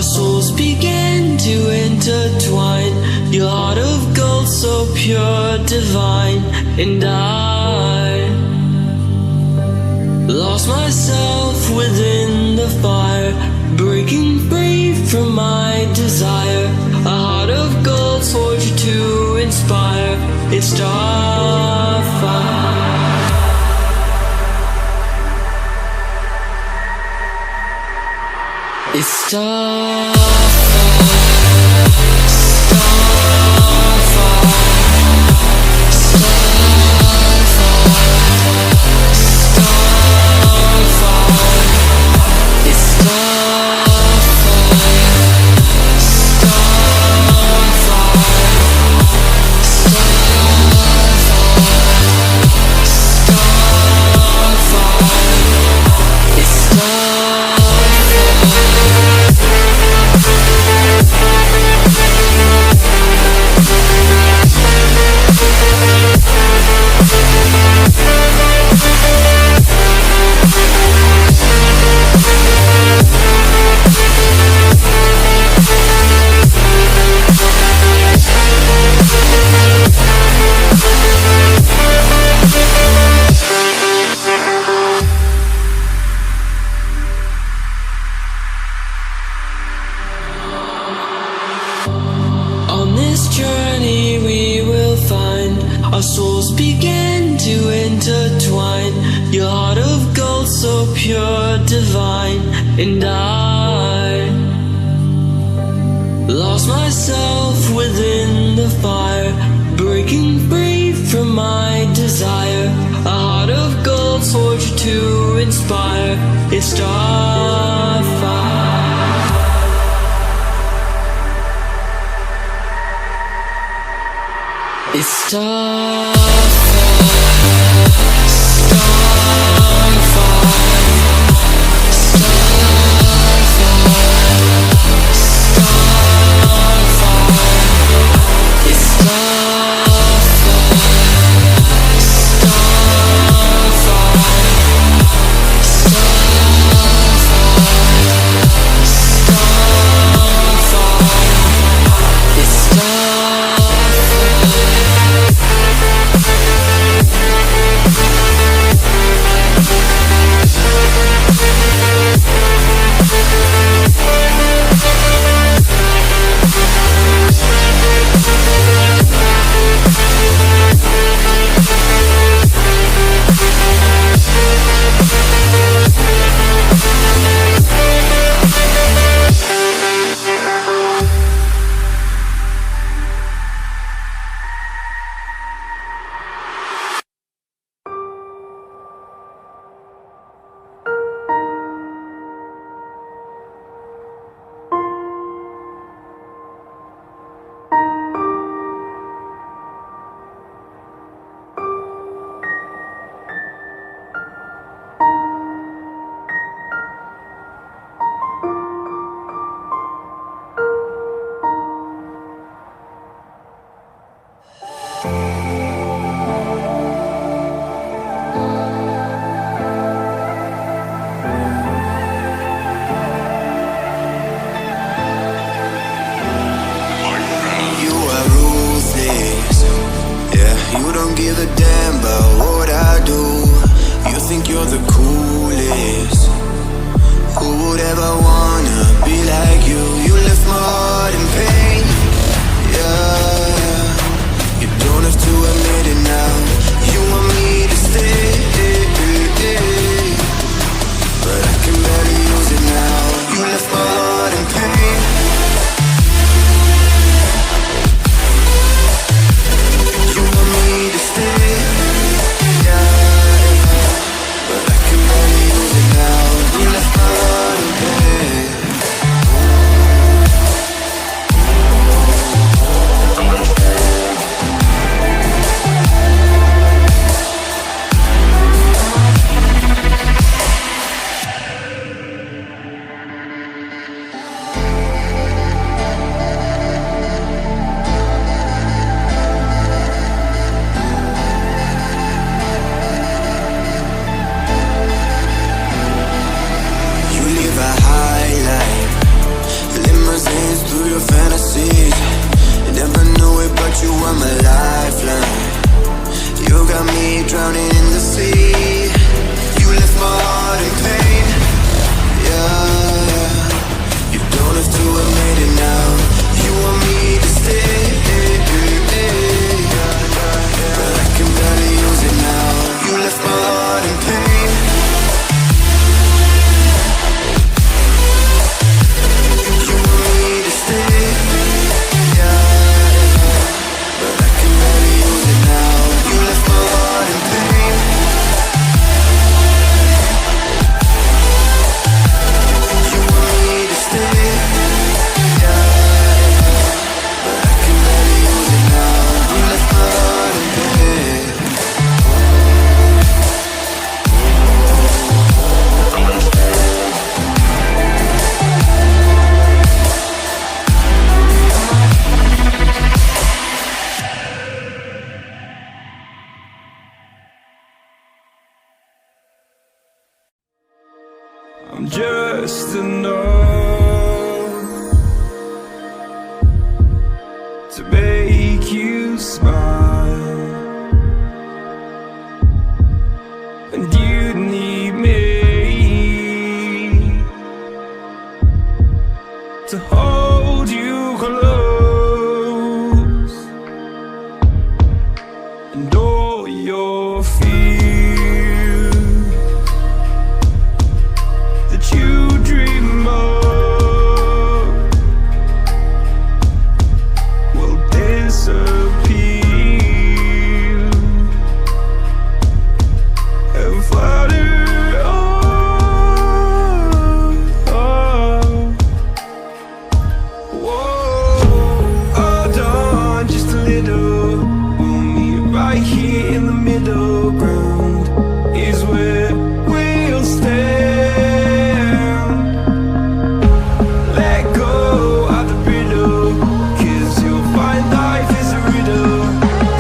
our souls began to intertwine. Your heart of gold, so pure, divine. And I lost myself within the fire, breaking free from my desire. A heart of gold forged to inspire. It's starfire. It's starfire. On this journey we will find our souls begin to intertwine. Your heart of gold, so pure, divine. And I lost myself within the fire, breaking free from my desire. A heart of gold forged to inspire. It's starfire. It's starfire, starfire. you were my lifeline. You got me drowning in the sea. You left my heart in pain. Yeah, you don't have to admit it now. You want me to stay, but I can barely use it now. You left my heart in pain. You want me to stay, but I can barely use it now. You left my heart in pain. You want me to stay, but I can barely use it now. You left my heart in pain. I'm just a number to make you smile, and you need me to hold you close, and all your fears that you dream of will disappear and flutter on. Whoa, hold on just a little. We'll meet right here in the middle ground is where we'll stand. Let go of the riddle, 'cause you'll find life is a riddle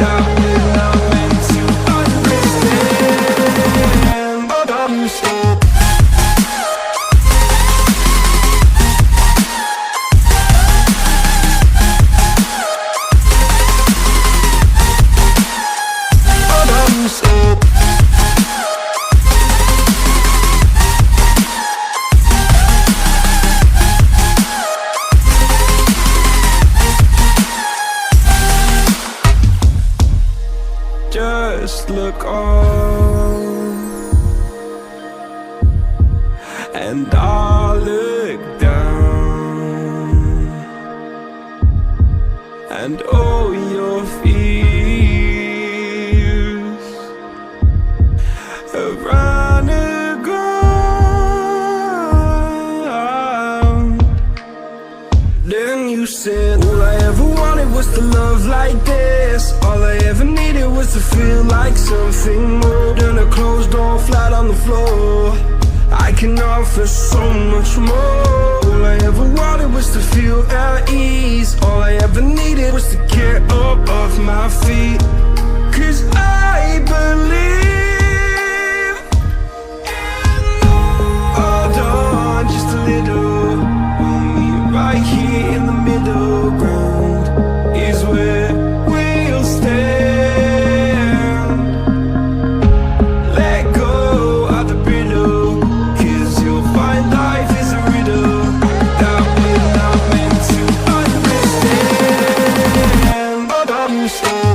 that we're not meant to understand. But I'm still just look on, and I'll look down, and all your fears have run aground. Then you said, all I ever wanted was to love like this. All I ever needed was to feel like something more than a closed door flat on the floor. I can offer so much more. All I ever wanted was to feel at ease. All I ever needed was to get up off my feet. 'Cause I believe in love. Hold on just a little. We'll meet right here in the middle ground is where we'll stand. Let go of the riddle, 'cause you'll find life is a riddle that we're not meant to understand. But I'm still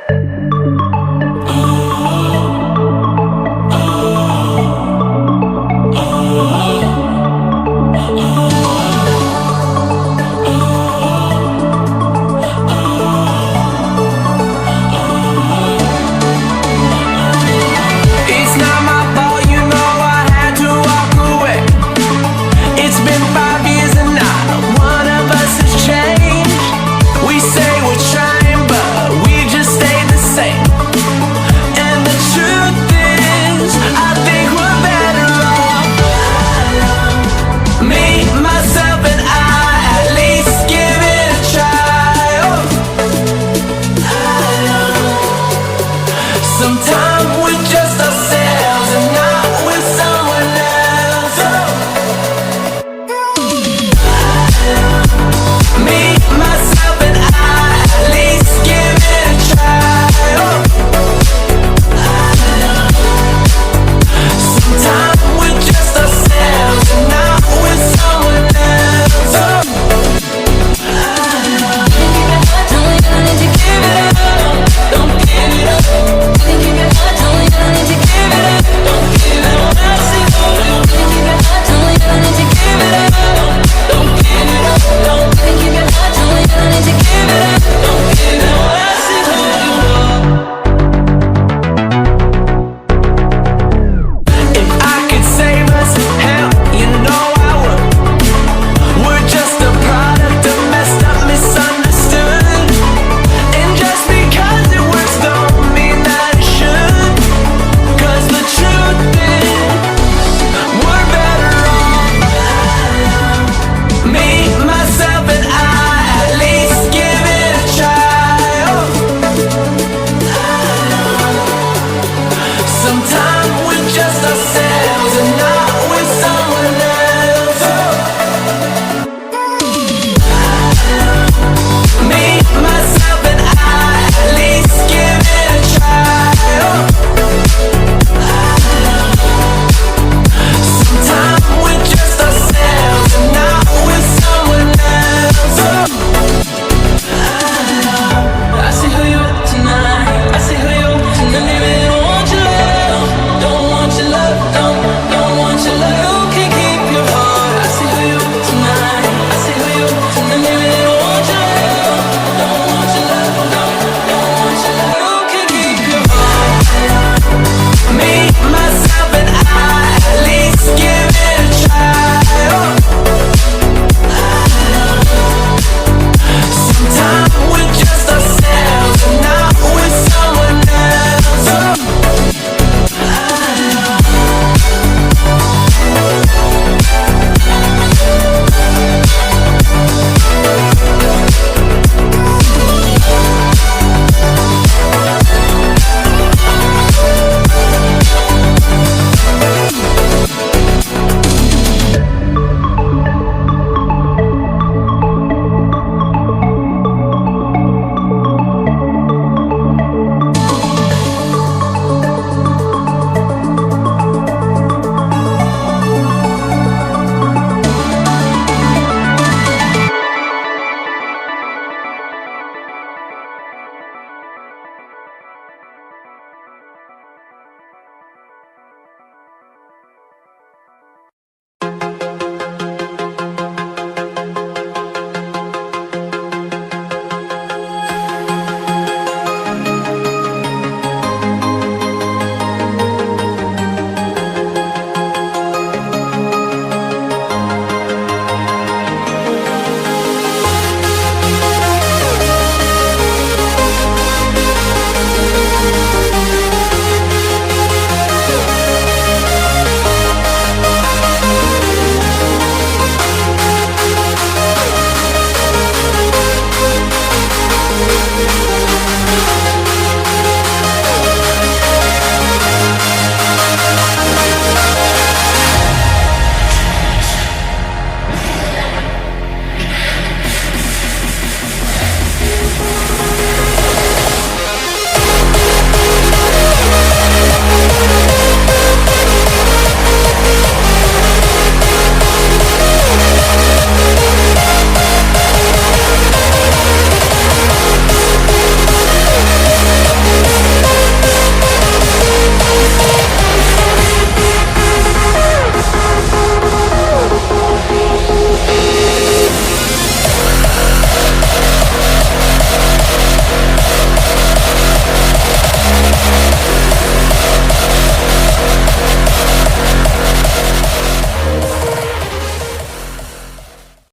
Thank